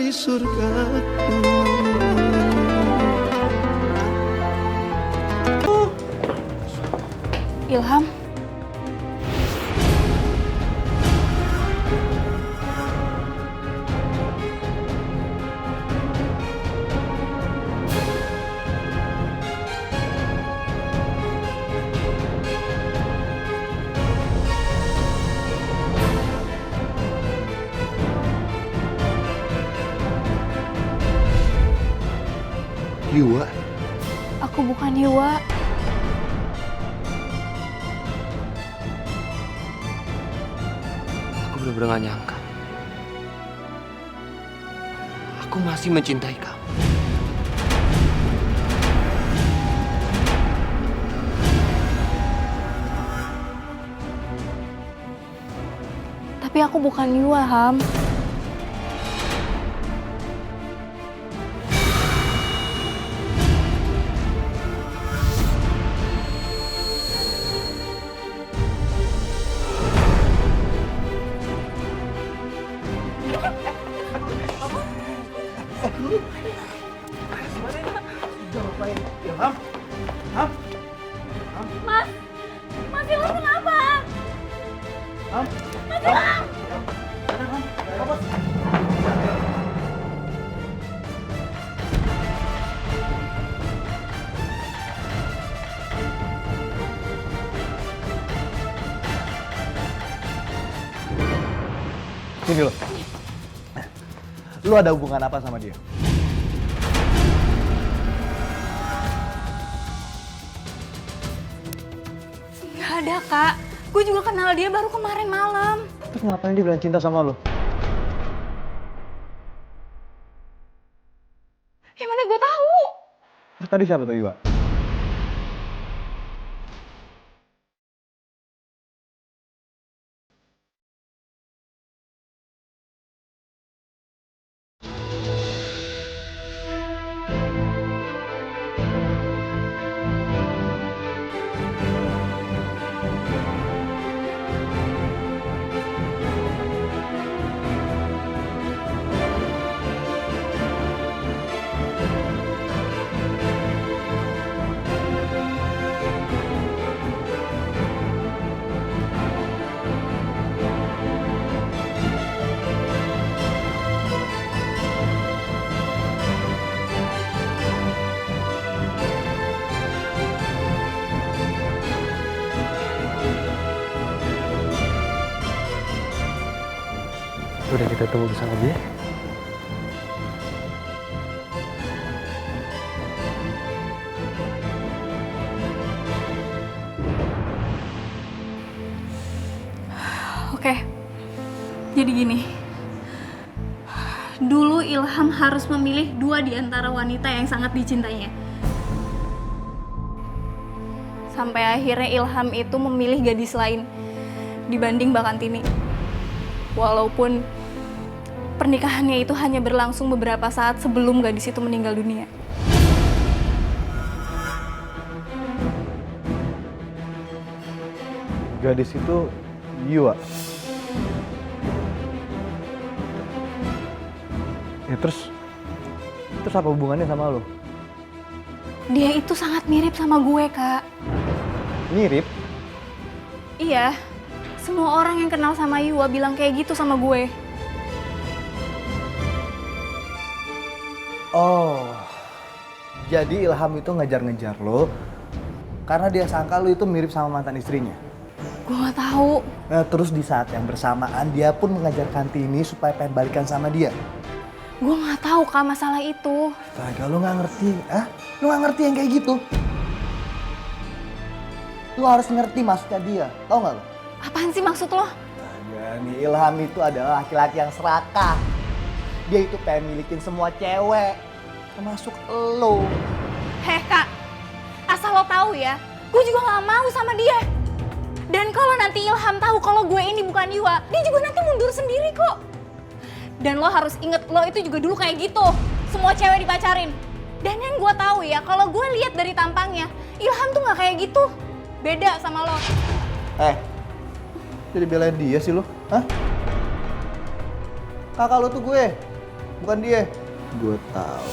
di surgaku. Ilham? Yuwa, Aku bukan Yuwa. Aku benar-benar gak nyangka. Aku masih mencintai kamu. Tapi aku bukan Yuwa, Ham. Mas Ilham kenapa? Mas Ilham! Sini lo. Lu ada hubungan apa sama dia? Gak ada, Kak. Gue juga kenal dia baru kemarin malam. Terus ngapain dia bilang cinta sama lo? Ya mana gue tahu. Terus tadi siapa tuh Iwa? Udah kita tunggu bersama dia. Oke, jadi gini. Dulu Ilham harus memilih dua di antara wanita yang sangat dicintainya. Sampai akhirnya Ilham itu memilih gadis lain dibanding Mbak Kantini. Walaupun pernikahannya itu hanya berlangsung beberapa saat sebelum gadis itu meninggal dunia. Gadis itu Yuwa. Ya terus apa hubungannya sama lo? Dia itu sangat mirip sama gue, Kak. Mirip? Iya, semua orang yang kenal sama Yuwa bilang kayak gitu sama gue. Oh, jadi Ilham itu ngejar-ngejar lo karena dia sangka lo itu mirip sama mantan istrinya. Gue gak tahu. Nah, terus di saat yang bersamaan dia pun mengajar Kantini supaya pengen balikan sama dia. Gue gak tahu, Kak, masalah itu. Astaga, lo nggak ngerti, ah? Lo nggak ngerti yang kayak gitu? Lo harus ngerti maksudnya dia, tau nggak lo? Apaan sih maksud lo? Astaga, nih Ilham itu adalah laki-laki yang serakah. Dia itu pengen milikin semua cewek, termasuk lo. Heh, Kak, asal lo tahu ya, gue juga gak mau sama dia. Dan kalau nanti Ilham tahu kalau gue ini bukan Yuwa, dia juga nanti mundur sendiri kok. Dan lo harus inget, lo itu juga dulu kayak gitu. Semua cewek dipacarin. Dan yang gue tahu ya, kalau gue lihat dari tampangnya, Ilham tuh gak kayak gitu. Beda sama lo. Jadi belain dia sih lo, hah? Kakak lo tuh gue. bukan dia. Gue tahu.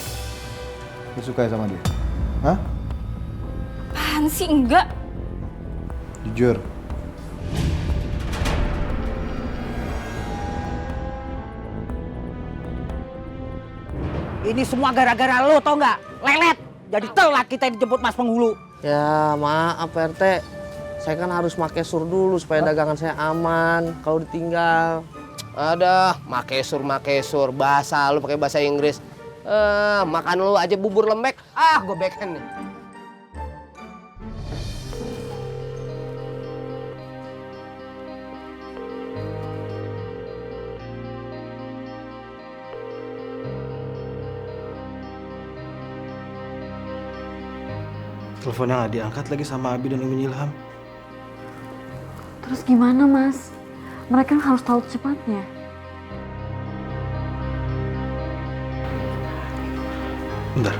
Lu suka sama dia? Hah? Apaan sih? Enggak. Jujur. Ini semua gara-gara lo, tau nggak? Lelet. Jadi telat kita dijemput Mas Penghulu. Ya maaf Pak RT, saya kan harus pakai sur dulu supaya dagangan saya aman kalau ditinggal. Ada, makesur, bahasa lu pakai bahasa Inggris. Makan lu aja bubur lembek. Gue backhand nih. Teleponnya nggak diangkat lagi sama Abi dan Umi Ilham. Terus gimana, Mas? Mereka harus tahu secepatnya. Bentar.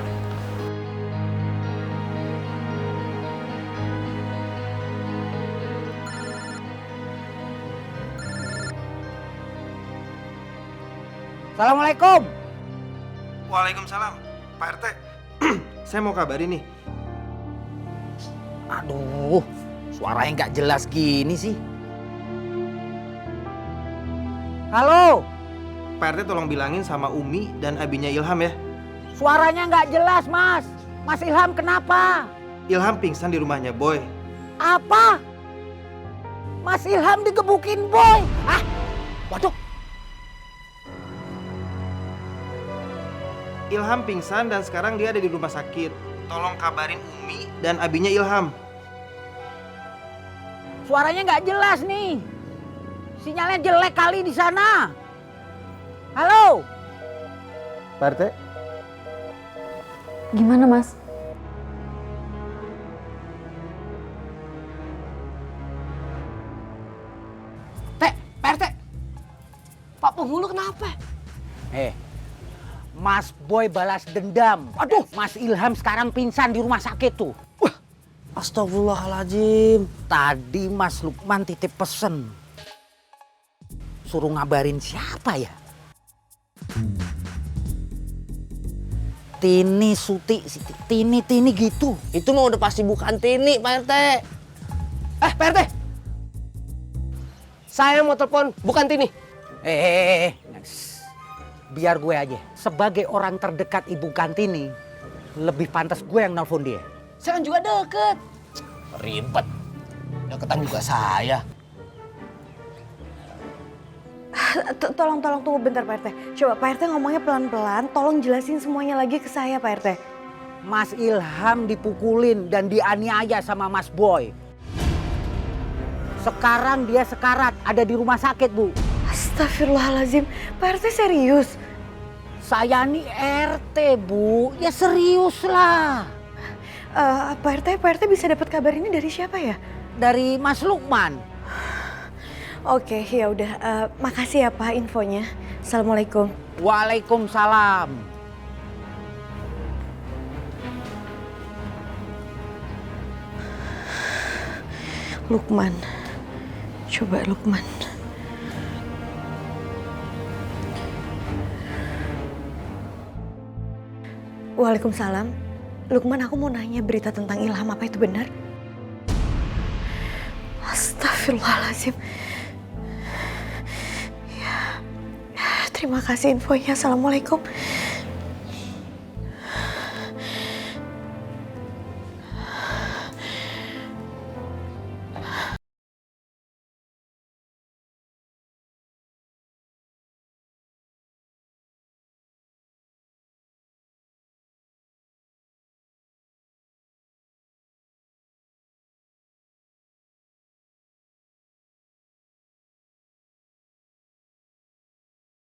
Assalamualaikum. Waalaikumsalam. Pak RT, saya mau kabarin nih. Aduh, suaranya nggak jelas gini sih. Halo, Pak RT tolong bilangin sama Umi dan abinya Ilham ya. suaranya nggak jelas, Mas. Mas Ilham kenapa? Ilham pingsan di rumahnya Boy. Apa? Mas Ilham digebukin Boy. Ah, waduh. Ilham pingsan dan sekarang dia ada di rumah sakit. Tolong kabarin Umi dan abinya Ilham. Suaranya nggak jelas nih. Sinyalnya jelek kali di sana. Halo. Pak RT, Gimana, Mas? Pak RT. Pak Penghulu kenapa? Mas Boy balas dendam. Aduh, Mas Ilham sekarang pingsan di rumah sakit tuh. Astagfirullahaladzim. Tadi Mas Lukman titip pesen. Suruh ngabarin siapa ya? Tini Suti, Tini gitu. Itu mah udah pasti bukan Tini Pak RT. Pak RT. Saya mau telepon, bukan Tini. Biar gue aja. Sebagai orang terdekat Ibu Kantini, lebih pantas gue yang nelpon dia. Saya kan juga deket. Ribet. Deketan juga saya. Tolong tunggu bentar Pak RT. Coba Pak RT ngomongnya pelan-pelan, tolong jelasin semuanya lagi ke saya Pak RT. Mas Ilham dipukulin dan dianiaya sama Mas Boy. Sekarang dia sekarat, ada di rumah sakit, Bu. Astagfirullahaladzim, Pak RT serius? Saya nih RT, Bu. Ya serius lah. Pak RT bisa dapat kabar ini dari siapa ya? Dari Mas Lukman. Oke, ya udah. Makasih ya Pak infonya. Assalamualaikum. Waalaikumsalam. Lukman. Coba Lukman. Waalaikumsalam. Lukman, aku mau nanya berita tentang Ilham, apa itu benar? Astagfirullahaladzim. Ya, terima kasih infonya. Assalamualaikum.